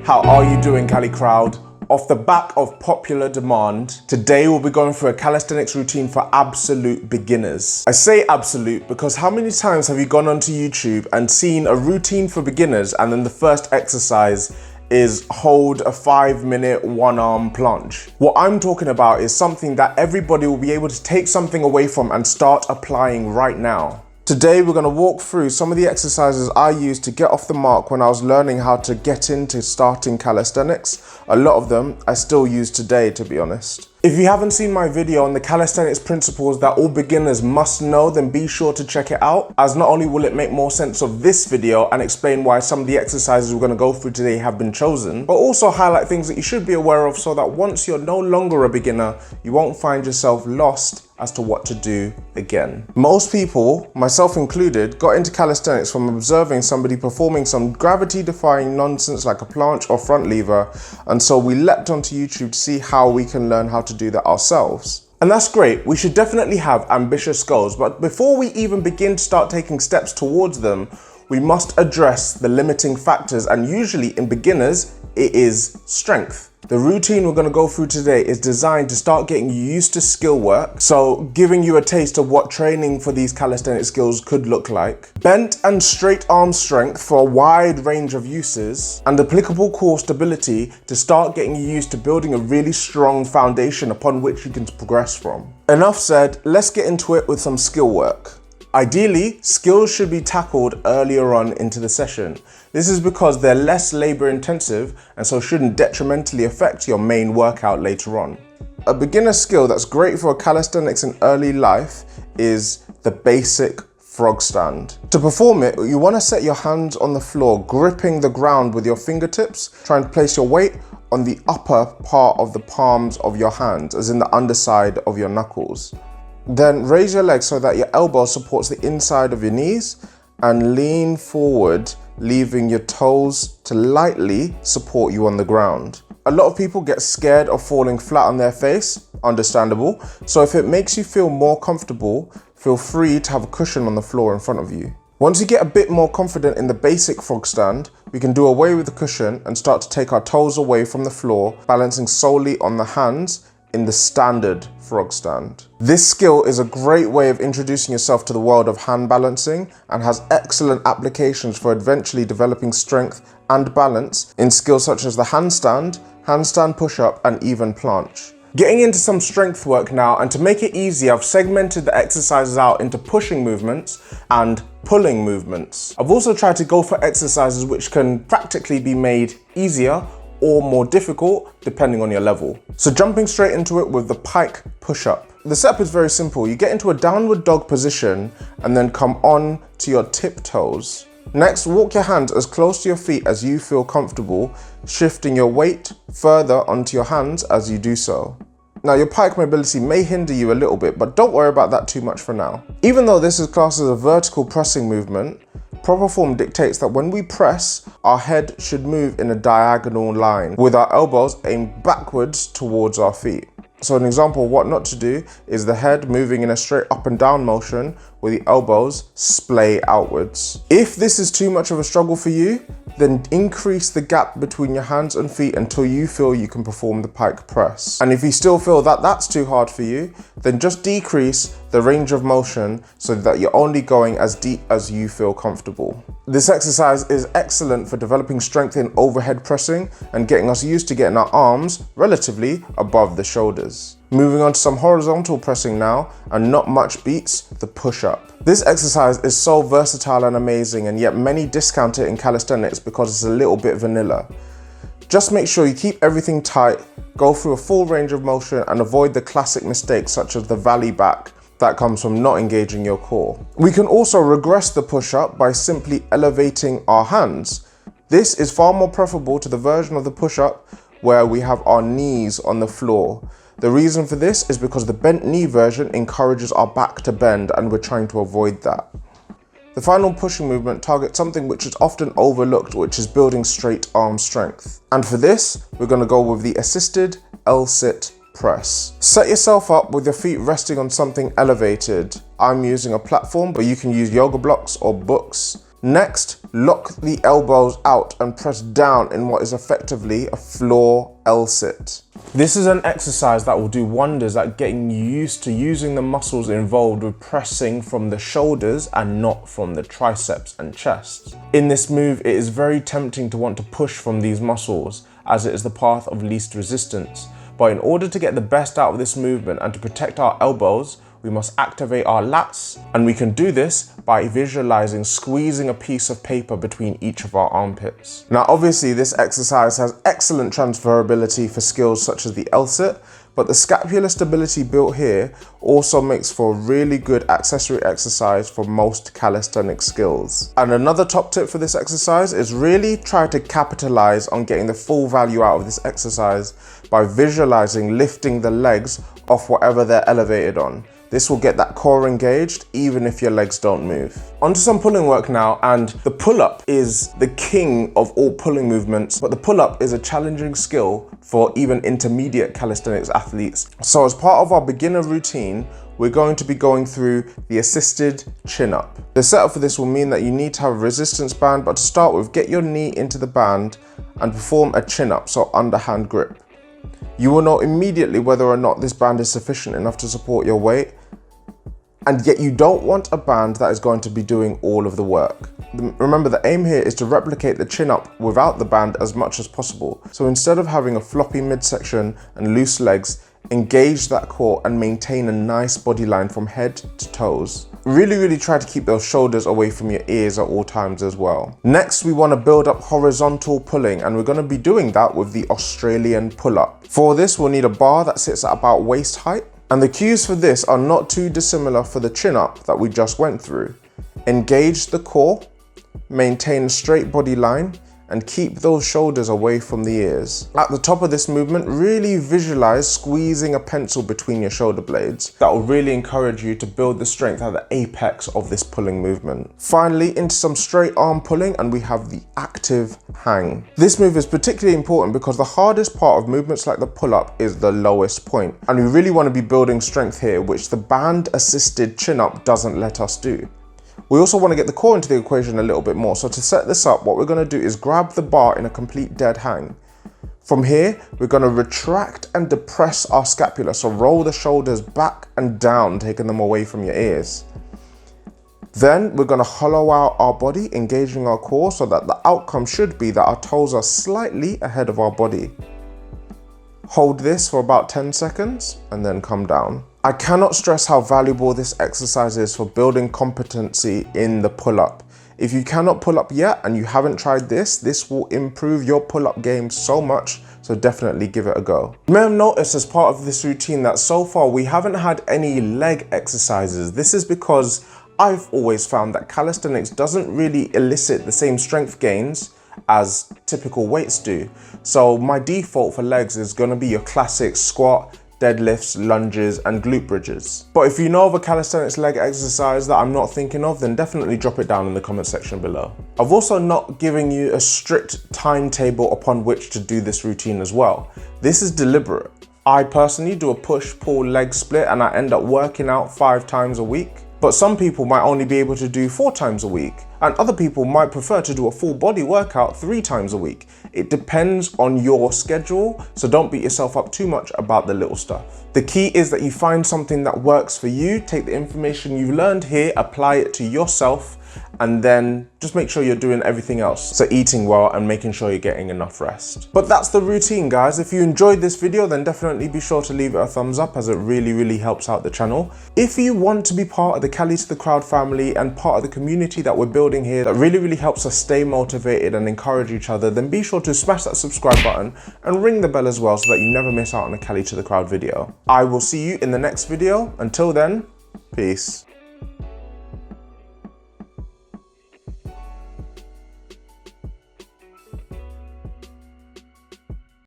How are you doing, Cali Crowd? Off the back of popular demand, today we'll be going through a calisthenics routine for absolute beginners. I say absolute because how many times have you gone onto YouTube and seen a routine for beginners and then the first exercise is hold a 5-minute one-arm plunge? What I'm talking about is something that everybody will be able to take something away from and start applying right now. Today we're going to walk through some of the exercises I used to get off the mark when I was learning how to get into starting calisthenics. A lot of them I still use today, to be honest. If you haven't seen my video on the calisthenics principles that all beginners must know, then be sure to check it out, as not only will it make more sense of this video and explain why some of the exercises we're going to go through today have been chosen, but also highlight things that you should be aware of so that once you're no longer a beginner, you won't find yourself lost as to what to do again. Most people, myself included, got into calisthenics from observing somebody performing some gravity-defying nonsense like a planche or front lever, and so we leapt onto YouTube to see how we can learn how to do that ourselves. And that's great. We should definitely have ambitious goals, but before we even begin to start taking steps towards them, we must address the limiting factors, and usually in beginners, it is strength. The routine we're going to go through today is designed to start getting you used to skill work, so giving you a taste of what training for these calisthenic skills could look like, bent and straight arm strength for a wide range of uses, and applicable core stability to start getting you used to building a really strong foundation upon which you can progress from. Enough said, let's get into it with some skill work. Ideally, skills should be tackled earlier on into the session. This is because they're less labor intensive and so shouldn't detrimentally affect your main workout later on. A beginner skill that's great for calisthenics in early life is the basic frog stand. To perform it, you want to set your hands on the floor, gripping the ground with your fingertips. Try and place your weight on the upper part of the palms of your hands, as in the underside of your knuckles. Then raise your legs so that your elbow supports the inside of your knees and lean forward, leaving your toes to lightly support you on the ground. A lot of people get scared of falling flat on their face, understandable. So if it makes you feel more comfortable, feel free to have a cushion on the floor in front of you. Once you get a bit more confident in the basic frog stand, we can do away with the cushion and start to take our toes away from the floor, balancing solely on the hands in the standard frog stand. This skill is a great way of introducing yourself to the world of hand balancing and has excellent applications for eventually developing strength and balance in skills such as the handstand push-up, and even planche. Getting into some strength work now, and to make it easy, I've segmented the exercises out into pushing movements and pulling movements. I've also tried to go for exercises which can practically be made easier or more difficult depending on your level. So jumping straight into it with the pike push-up. The setup is very simple. You get into a downward dog position and then come on to your tiptoes. Next, walk your hands as close to your feet as you feel comfortable, shifting your weight further onto your hands as you do so. Now, your pike mobility may hinder you a little bit, but don't worry about that too much for now. Even though this is classed as a vertical pressing movement, proper form dictates that when we press, our head should move in a diagonal line, with our elbows aimed backwards towards our feet. So an example of what not to do is the head moving in a straight up and down motion with the elbows splay outwards. If this is too much of a struggle for you, then increase the gap between your hands and feet until you feel you can perform the pike press. And if you still feel that that's too hard for you, then just decrease the range of motion so that you're only going as deep as you feel comfortable. This exercise is excellent for developing strength in overhead pressing and getting us used to getting our arms relatively above the shoulders. Moving on to some horizontal pressing now, and not much beats the push-up. This exercise is so versatile and amazing, and yet many discount it in calisthenics because it's a little bit vanilla. Just make sure you keep everything tight, go through a full range of motion, and avoid the classic mistakes such as the valley back that comes from not engaging your core. We can also regress the push-up by simply elevating our hands. This is far more preferable to the version of the push-up where we have our knees on the floor. The reason for this is because the bent knee version encourages our back to bend, and we're trying to avoid that. The final pushing movement targets something which is often overlooked, which is building straight arm strength. And for this, we're going to go with the assisted L-sit press. Set yourself up with your feet resting on something elevated. I'm using a platform, but you can use yoga blocks or books. Next, lock the elbows out and press down in what is effectively a floor L-sit. This is an exercise that will do wonders at getting you used to using the muscles involved with pressing from the shoulders and not from the triceps and chest. In this move, it is very tempting to want to push from these muscles as it is the path of least resistance. But in order to get the best out of this movement and to protect our elbows, we must activate our lats, and we can do this by visualizing squeezing a piece of paper between each of our armpits. Now obviously this exercise has excellent transferability for skills such as the L-sit, but the scapular stability built here also makes for a really good accessory exercise for most calisthenics skills. And another top tip for this exercise is really try to capitalize on getting the full value out of this exercise by visualizing lifting the legs off whatever they're elevated on. This will get that core engaged even if your legs don't move. Onto some pulling work now, and the pull-up is the king of all pulling movements, but the pull-up is a challenging skill for even intermediate calisthenics athletes. So as part of our beginner routine, we're going to be going through the assisted chin-up. The setup for this will mean that you need to have a resistance band, but to start with, get your knee into the band and perform a chin-up, so underhand grip. You will know immediately whether or not this band is sufficient enough to support your weight, and yet you don't want a band that is going to be doing all of the work. Remember, the aim here is to replicate the chin up without the band as much as possible. So instead of having a floppy midsection and loose legs, engage that core and maintain a nice body line from head to toes. Really try to keep those shoulders away from your ears at all times as well. Next, we want to build up horizontal pulling, and we're going to be doing that with the Australian pull-up. For this, we'll need a bar that sits at about waist height. And the cues for this are not too dissimilar for the chin-up that we just went through. Engage the core, maintain a straight body line, and keep those shoulders away from the ears. At the top of this movement, really visualize squeezing a pencil between your shoulder blades. That will really encourage you to build the strength at the apex of this pulling movement. Finally, into some straight arm pulling, and we have the active hang. This move is particularly important because the hardest part of movements like the pull-up is the lowest point. And we really want to be building strength here, which the band assisted chin-up doesn't let us do. We also want to get the core into the equation a little bit more. So to set this up, what we're going to do is grab the bar in a complete dead hang. From here, we're going to retract and depress our scapula. So roll the shoulders back and down, taking them away from your ears. Then we're going to hollow out our body, engaging our core so that the outcome should be that our toes are slightly ahead of our body. Hold this for about 10 seconds and then come down. I cannot stress how valuable this exercise is for building competency in the pull-up. If you cannot pull up yet and you haven't tried this will improve your pull-up game so much, so definitely give it a go. You may have noticed as part of this routine that so far we haven't had any leg exercises. This is because I've always found that calisthenics doesn't really elicit the same strength gains as typical weights do. So my default for legs is going to be your classic squat, deadlifts, lunges, and glute bridges. But if you know of a calisthenics leg exercise that I'm not thinking of, then definitely drop it down in the comment section below. I've also not given you a strict timetable upon which to do this routine as well. This is deliberate. I personally do a push-pull leg split and I end up working out 5 times a week. But some people might only be able to do 4 times a week, and other people might prefer to do a full body workout 3 times a week. It depends on your schedule, so don't beat yourself up too much about the little stuff. The key is that you find something that works for you, take the information you've learned here, apply it to yourself, and then just make sure you're doing everything else. So eating well and making sure you're getting enough rest. But that's the routine, guys. If you enjoyed this video, then definitely be sure to leave it a thumbs up, as it really helps out the channel. If you want to be part of the Cali To The Crowd family and part of the community that we're building here that really helps us stay motivated and encourage each other, then be sure to smash that subscribe button and ring the bell as well so that you never miss out on a Cali To The Crowd video. I will see you in the next video. Until then, peace.